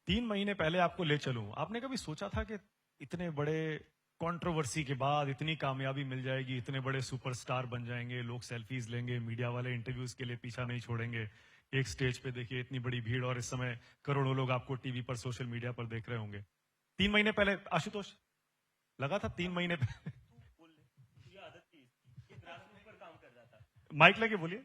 3 महीने पहले आपको ले चलूं, आपने कभी सोचा था कि इतने बड़े कंट्रोवर्सी के बाद इतनी कामयाबी मिल जाएगी, इतने बड़े सुपरस्टार बन जाएंगे, लोग सेल्फीज लेंगे, मीडिया वाले इंटरव्यूज के लिए पीछा नहीं छोड़ेंगे, एक स्टेज पे देखिए इतनी बड़ी भीड़ और इस समय करोड़ों लोग आपको टीवी पर, सोशल मीडिया पर देख रहे होंगे। 3 महीने पहले आशुतोष लगा था 3 महीने पहले? ये आदत थी, ये ग्रासरूट पर काम कर रहा था। माइक लगे बोलिए।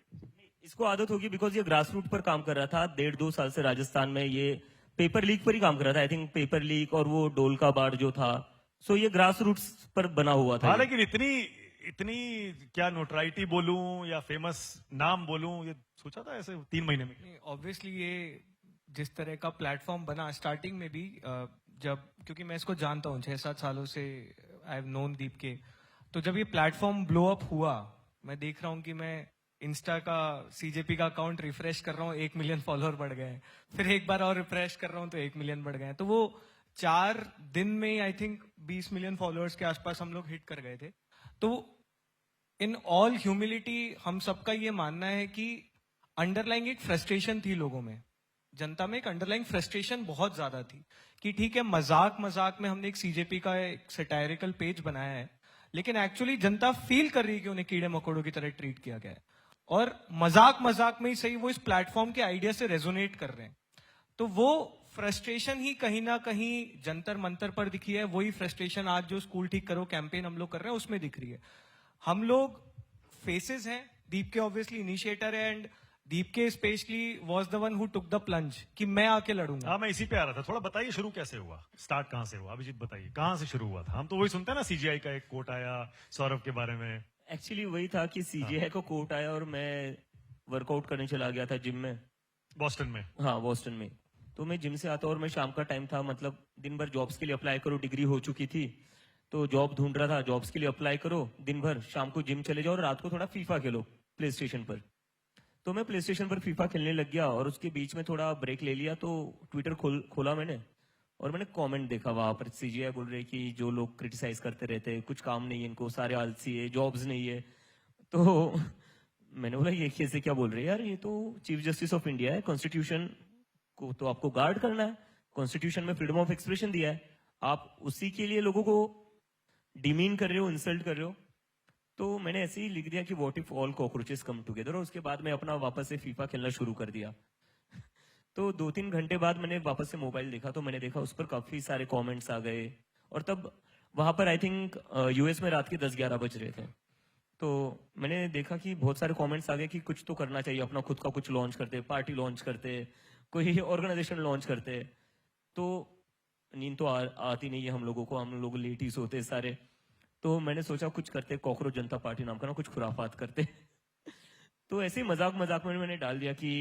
इसको आदत होगी बिकॉज ये ग्रासरूट पर काम कर रहा था 1.5-2 साल से राजस्थान में। ये पेपर लीक पर ही काम कर रहा था, आई थिंक पेपर लीक और वो डोल का बाढ़ जो था। सो ये ग्रास रूट्स पर बना हुआ था। हाँ, लेकिन इतनी इतनी क्या नोटराइटी बोलूं या फेमस नाम बोलूं, ये सोचा था ऐसे 3 महीने में? ऑब्वियसली ये जिस तरह का प्लेटफॉर्म बना स्टार्टिंग में भी, जब क्योंकि मैं इसको जानता हूँ 6-7 सालों से, आई हैव नोन दीप के, तो जब ये प्लेटफॉर्म ब्लो अप हुआ, मैं देख रहा हूँ कि मैं इंस्टा का सीजेपी का अकाउंट रिफ्रेश कर रहा हूँ, 1 मिलियन फॉलोअर बढ़ गए हैं, फिर एक बार और रिफ्रेश कर रहा हूँ तो 1 मिलियन बढ़ गए हैं। तो वो 4 दिन में आई थिंक 20 मिलियन फॉलोअर्स के आसपास हम लोग हिट कर गए थे। तो इन ऑल ह्यूमिलिटी हम सबका ये मानना है कि अंडरलाइंग एक फ्रस्ट्रेशन थी लोगों में, जनता में एक अंडरलाइंग फ्रस्ट्रेशन बहुत ज्यादा थी कि ठीक है, मजाक मजाक में हमने एक सीजेपी का एक सटायरिकल पेज बनाया है, लेकिन एक्चुअली जनता फील कर रही है कि उन्हें कीड़े मकोड़ों की तरह ट्रीट किया गया है, और मजाक मजाक में ही सही वो इस प्लेटफॉर्म के आइडिया से रेजोनेट कर रहे हैं। तो वो फ्रस्ट्रेशन ही कहीं ना कहीं जंतर मंतर पर दिखी है, वही फ्रस्ट्रेशन आज जो स्कूल ठीक करो कैंपेन हम लोग कर रहे हैं उसमें दिख रही है। हम लोग फेसेस हैं, दीप के ऑब्वियसली इनिशिएटर है, एंड दीप के specially was the one who took the plunge कि मैं आके लड़ूंगा। हाँ, मैं इसी पे आ रहा था। थोड़ा बताइए शुरू कैसे हुआ, स्टार्ट कहाँ से हुआ? अभिजीत बताइए कहाँ से शुरू हुआ था। हम तो वही सुनते हैं ना, सीजीआई का एक कोट आया सौरभ के बारे में। एक्चुअली वही था कि सीजीआई को कोर्ट आया और मैं वर्कआउट करने चला गया था जिम में, बॉस्टन में। हाँ बोस्टन में। तो मैं जिम से आता और मैं शाम का टाइम था, मतलब दिन भर जॉब्स के लिए अप्लाई करो, डिग्री हो चुकी थी तो जॉब ढूंढ रहा था, जॉब्स के लिए अप्लाई करो दिन भर, शाम को जिम चले जाओ और रात को थोड़ा फीफा खेलो प्ले स्टेशन पर। तो मैं प्ले स्टेशन पर फीफा खेलने लग गया और उसके बीच में थोड़ा ब्रेक ले लिया, तो ट्विटर खोला मैंने और मैंने कमेंट देखा वहां पर। सीजीआई बोल रहे कि जो लोग क्रिटिसाइज करते रहते हैं, कुछ काम नहीं है इनको, सारे आलसी है, जॉब्स नहीं है। तो मैंने बोला ये कैसे, क्या बोल रहे हैं यार, ये तो चीफ जस्टिस ऑफ इंडिया है, कॉन्स्टिट्यूशन को तो आपको गार्ड करना है, कॉन्स्टिट्यूशन में फ्रीडम ऑफ एक्सप्रेशन दिया है, आप उसी के लिए लोगों को डिमीन कर रहे हो, इंसल्ट कर रहे हो। तो मैंने ऐसे ही लिख दिया कि what if all cockroaches come together, और उसके बाद मैं अपना वापस से फीफा खेलना शुरू कर दिया। तो 2-3 घंटे बाद मैंने वापस से मोबाइल देखा तो मैंने देखा उस पर काफी सारे कमेंट्स आ गए, और तब वहां पर आई थिंक यूएस में रात के 10-11 बज रहे थे। तो मैंने देखा कि बहुत सारे कमेंट्स आ गए कि कुछ तो करना चाहिए, अपना खुद का कुछ लॉन्च करते, पार्टी लॉन्च करते, कोई ऑर्गेनाइजेशन लॉन्च करते। तो नींद तो आती नहीं है हम लोगों को, हम लोग लेट ही सोते सारे। तो मैंने सोचा कुछ करते, कॉकरोच जनता पार्टी नाम का ना कुछ खुराफात करते। तो ऐसे ही मजाक मजाक में मैंने डाल दिया कि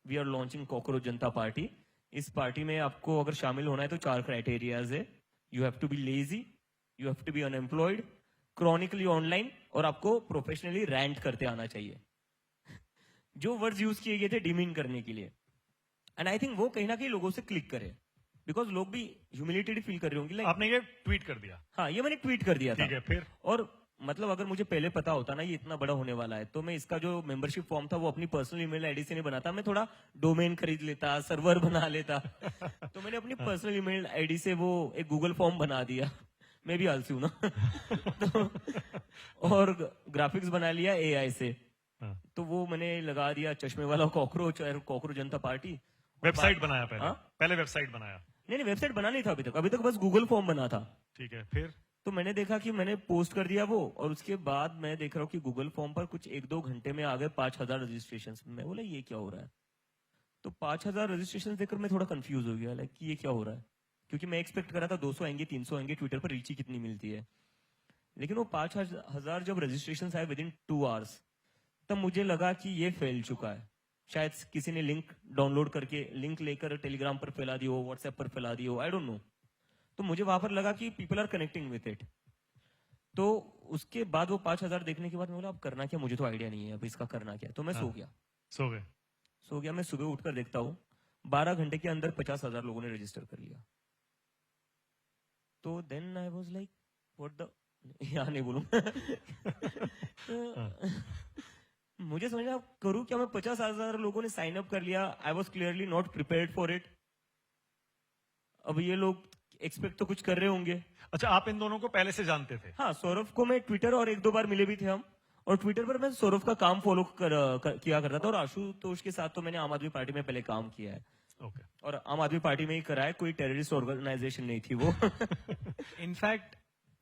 we are launching cockroach Janata party. इस पार्टी में आपको अगर शामिल होना है तो 4 क्राइटेरियाज है। You have to be lazy, you have to be unemployed, chronically online, और आपको प्रोफेशनली रैंट करते आना चाहिए। जो वर्ड्स यूज किए गए थे डिमीन करने के लिए, एंड आई थिंक वो कहीं ना कहीं लोगों से क्लिक करे, बिकॉज लोग भी ह्यूमिलेटेड फील कर रहे होंगे। आपने ये ट्वीट कर दिया? हाँ, ये मैंने ट्वीट कर दिया था। ठीक है, फिर? और मतलब अगर मुझे पहले पता होता ना ये इतना बड़ा होने वाला है, तो मैं इसका जो मेंबरशिप फॉर्म था वो अपनी पर्सनल ईमेल आईडी से नहीं बनाता, मैं थोड़ा डोमेन खरीद लेता, सर्वर बना लेता। तो मैंने अपनी पर्सनल ईमेल आईडी से वो एक गूगल फॉर्म बना दिया। मैं भी आलसी हूं ना। तो और ग्राफिक्स बना लिया एआई से। तो वो मैंने लगा दिया चश्मे वाला कॉकरोच और कॉकरोच जनता पार्टी। वेबसाइट बनाया पहले? हाँ? पहले वेबसाइट बनाया? नहीं, वेबसाइट बना नहीं था अभी तक बस गूगल फॉर्म बना था। ठीक है, फिर? तो मैंने देखा कि मैंने पोस्ट कर दिया वो, और उसके बाद मैं देख रहा हूँ कि गूगल फॉर्म पर कुछ 1-2 घंटे में आ गए 5000 रजिस्ट्रेशन। मैं बोला ये क्या हो रहा है? तो 5000 रजिस्ट्रेशन देखकर मैं थोड़ा कंफ्यूज हो गया, लाइक ये क्या हो रहा है, क्योंकि मैं एक्सपेक्ट कर रहा था 200 आएंगे, 300 आएंगे, ट्विटर पर रीच ही कितनी मिलती है। लेकिन वो 5000 जब रजिस्ट्रेशन आए विद इन 2 आवर्स, तब मुझे लगा कि ये फैल चुका है। शायद किसी ने लिंक डाउनलोड करके, लिंक लेकर टेलीग्राम पर फैला दी हो, व्हाट्सएप पर फैला दी हो, आई डोंट नो। तो मुझे वहां पर लगा कि people are connecting with it. तो उसके बाद वो 5000 देखने के बाद मैं बोला अब करना क्या, मुझे तो आइडिया नहीं है अब इसका करना क्या। तो मैं सो गया। मैं सुबह उठकर देखता हूँ 12 घंटे के अंदर 50,000 लोगों ने रजिस्टर कर लिया। तो then I was like what the, यहाँ नहीं बोलूं। मुझे समझा करूं क्या मैं, 50,000 लोगों ने साइन अप कर लिया। I was clearly not prepared for it. अब ये लोग एक्सपेक्ट तो कुछ कर रहे होंगे। अच्छा, आप इन दोनों को पहले से जानते थे? हाँ, सौरभ को मैं ट्विटर और 1-2 बार मिले भी थे हम, और ट्विटर पर मैं सौरभ का काम फॉलो किया करता था, और आशुतोष के साथ तो मैंने आम आदमी पार्टी में पहले काम किया है, ओके। और आम आदमी पार्टी में ही करा है, कोई टेररिस्ट ऑर्गेनाइजेशन नहीं थी वो। इनफैक्ट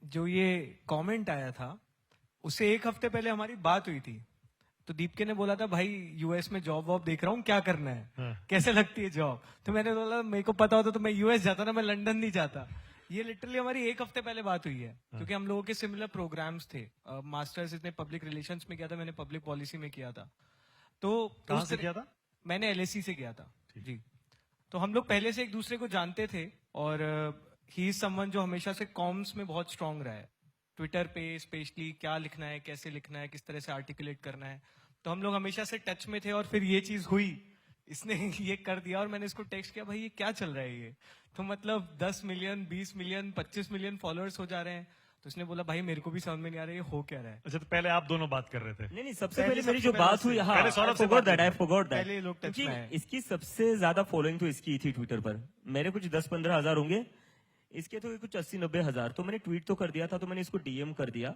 जो ये कमेंट आया था उससे एक हफ्ते पहले हमारी बात हुई थी, तो दीपके ने बोला था भाई यूएस में जॉब वॉब देख रहा हूँ, क्या करना है, हाँ। कैसे लगती है जॉब। तो मैंने बोला मेरे को पता होता तो मैं यूएस जाता ना, मैं लंदन नहीं जाता। ये लिटरली हमारी एक हफ्ते पहले बात हुई है, क्योंकि हम लोगों के सिमिलर प्रोग्राम्स थे। मास्टर्स इसने पब्लिक रिलेशंस में किया था, मैंने पब्लिक पॉलिसी में किया था। तो कहाँ उस से तरह- किया था? मैंने एलएसी से किया था जी। तो हम लोग पहले से एक दूसरे को जानते थे, और ही इज समवन जो हमेशा से कॉम्स में बहुत स्ट्रांग रहा है, ट्विटर पे स्पेशली क्या लिखना है, कैसे लिखना है, किस तरह से आर्टिकुलेट करना है। तो हम लोग हमेशा से टच में थे, और फिर ये चीज हुई, इसने ये कर दिया, और मैंने इसको टेक्स्ट किया भाई ये क्या चल रहा है ये, तो मतलब 10 मिलियन 20 मिलियन 25 मिलियन फॉलोअर्स हो जा रहे हैं। तो उसने बोला भाई मेरे को भी समझ में नहीं आ रहा है ये हो क्या रहा है। अच्छा, तो पहले आप दोनों बात कर रहे थे? नहीं, सबसे पहले पहले मेरी सबसे जो पहले बात उससे- हुई, हाँ, पहले सौरभ से I forgot बात that, I हुई। forgot that। पहले ये लोग टच क्योंकि में आए। इसकी सबसे ज्यादा फॉलोइंग तो इसकी थी ट्विटर पर, मेरे कुछ 10-15 हजार होंगे, इसके तो कुछ 80-90 हजार। तो मैंने ट्वीट तो कर दिया था, तो मैंने इसको डीएम कर दिया,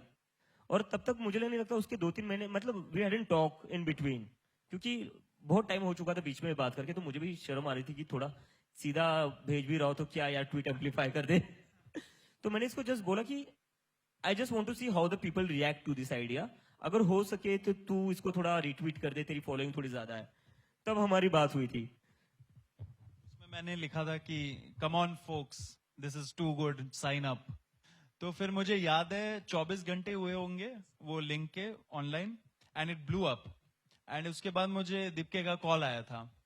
और तब तक मुझे नहीं लगता उसके 2-3 महीने, मतलब we hadn't talk in between, क्योंकि बहुत टाइम हो चुका था बीच में बात करके, तो मुझे भी शर्म आ रही थी कि थोड़ा सीधा भेज भी रहा हो तो क्या यार ट्वीट एम्पलीफाई कर दे। तो मैंने इसको जस्ट बोला कि I just want to see how the people react to this idea, अगर हो सके तो तू इसको थोड़ा रिट्वीट कर दे, तेरी फॉलोइंग थोड़ी ज्यादा है। तब हमारी बात हुई थी। उसमें मैंने लिखा था कि come on folks, this is too good, sign up. तो फिर मुझे याद है 24 घंटे हुए होंगे वो लिंक के online, and it blew up. And उसके बाद मुझे दीपके का कॉल आया था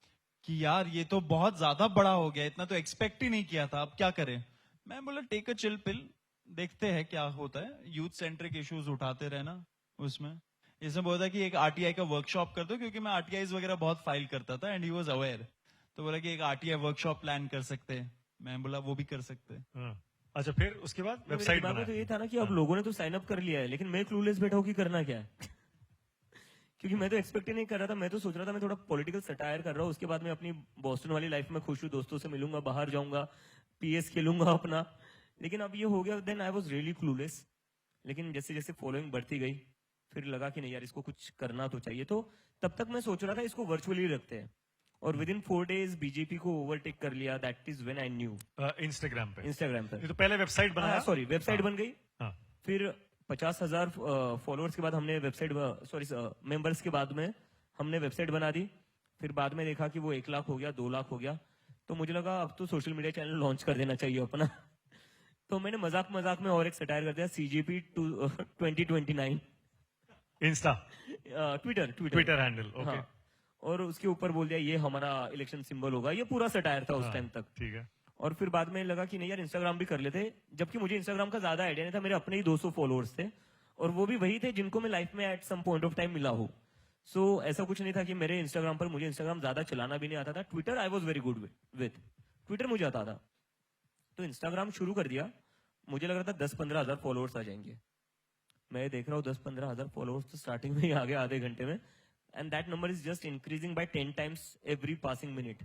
कि यार ये तो बहुत ज्यादा बड़ा हो गया, इतना तो एक्सपेक्ट ही नहीं किया था, अब क्या करें। मैं बोला टेक अ चिल पिल, देखते हैं क्या होता है, यूथ सेंट्रिक इश्यूज उठाते रहना उसमें। इसमें बोला था कि एक आरटीआई का वर्कशॉप कर दो, क्योंकि मैं आरटीआई वगैरह बहुत फाइल करता था, एंड ही वाज अवेयर। तो बोला कि एक आरटीआई वर्कशॉप प्लान कर सकते हैं। मैं बोला वो भी कर सकते हैं। हाँ। अच्छा, फिर उसके बाद मेरे वेबसाइट दिमाग में तो बनाई? ये था ना कि अब लोगों ने तो साइन अप कर लिया है, लेकिन मैं क्लूलेस बैठा हूँ कि करना क्या है। क्योंकि मैं तो एक्सपेक्ट ही नहीं कर रहा था, मैं तो सोच रहा था मैं थोड़ा पॉलिटिकल सटायर कर रहा हूँ, उसके बाद मैं अपनी बॉस्टन वाली लाइफ में खुश हूँ, दोस्तों से मिलूंगा, बाहर जाऊंगा, पीएस खेलूंगा अपना। लेकिन अब ये हो गया, then I was really clueless. लेकिन जैसे जैसे फॉलोइंग बढ़ती गई, फिर लगा कि नहीं यार इसको कुछ करना तो चाहिए। तो तब तक मैं सोच रहा था इसको वर्चुअली रखते हैं, और विद इन 4 days बीजेपी को ओवरटेक कर लिया। That is when I knew. Instagram पे? इंस्टाग्राम पर, ये तो पहले वेबसाइट बनाया? सॉरी, वेबसाइट बन गई। हाँ। फिर 50,000 फॉलोअर्स के बाद हमने वेबसाइट, सॉरी मेंबर्स के बाद में हमने वेबसाइट बना दी। फिर बाद में देखा कि वो 1 लाख हो गया, 2 लाख हो गया, तो मुझे लगा अब तो सोशल मीडिया चैनल लॉन्च कर देना चाहिए अपना। तो मैंने मजाक मजाक में और एक सटायर कर दिया, CGP 2029 Insta, Twitter Twitter handle. Okay. हाँ, और उसके ऊपर बोल दिया ये हमारा इलेक्शन सिंबल होगा। ये पूरा सटायर था उस टाइम तक। ठीक है। और फिर बाद में लगा कि नहीं यार इंस्टाग्राम भी कर लेते, जबकि मुझे इंस्टाग्राम का ज्यादा आइडिया नहीं था, मेरे अपने ही 200 फॉलोअर्स थे, और वो भी वही थे जिनको मैं लाइफ में at some point of time मिला हो। सो ऐसा कुछ नहीं था कि मेरे इंस्टाग्राम पर, मुझे इंस्टाग्राम ज्यादा चलाना भी नहीं आता था। Twitter I was very good with Twitter, मुझे आता था। तो इंस्टाग्राम शुरू कर दिया, मुझे लग रहा था 10-15 हजार फॉलोअर्स आ जाएंगे। मैं देख रहा हूँ 10-15 हजार फॉलोअर्स तो स्टार्टिंग में ही आ गए आधे घंटे में, and that number is just increasing by 10 times every passing minute.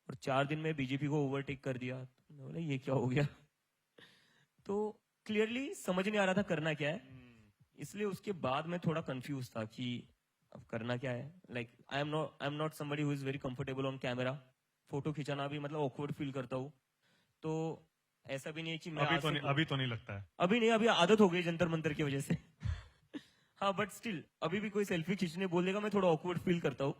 और 4 दिन में बीजेपी को ओवरटेक कर दिया। तो बोला ये क्या हो गया। तो क्लियरली समझ नहीं आ रहा था करना क्या है, इसलिए उसके बाद मैं थोड़ा कंफ्यूज था कि अब करना क्या है। Like I am not somebody who is very comfortable on camera. Photo खिंचाना भी मतलब ऑकवर्ड फील करता हूँ। तो ऐसा भी नहीं है कि मैं आज से- अभी तो नहीं लगता है। अभी नहीं, अभी आदत हो गई जंतर मंतर की वजह से। हाँ, बट स्टिल अभी भी कोई सेल्फी खींचने बोलेगा मैं थोड़ा ऑकवर्ड फील करता हूँ।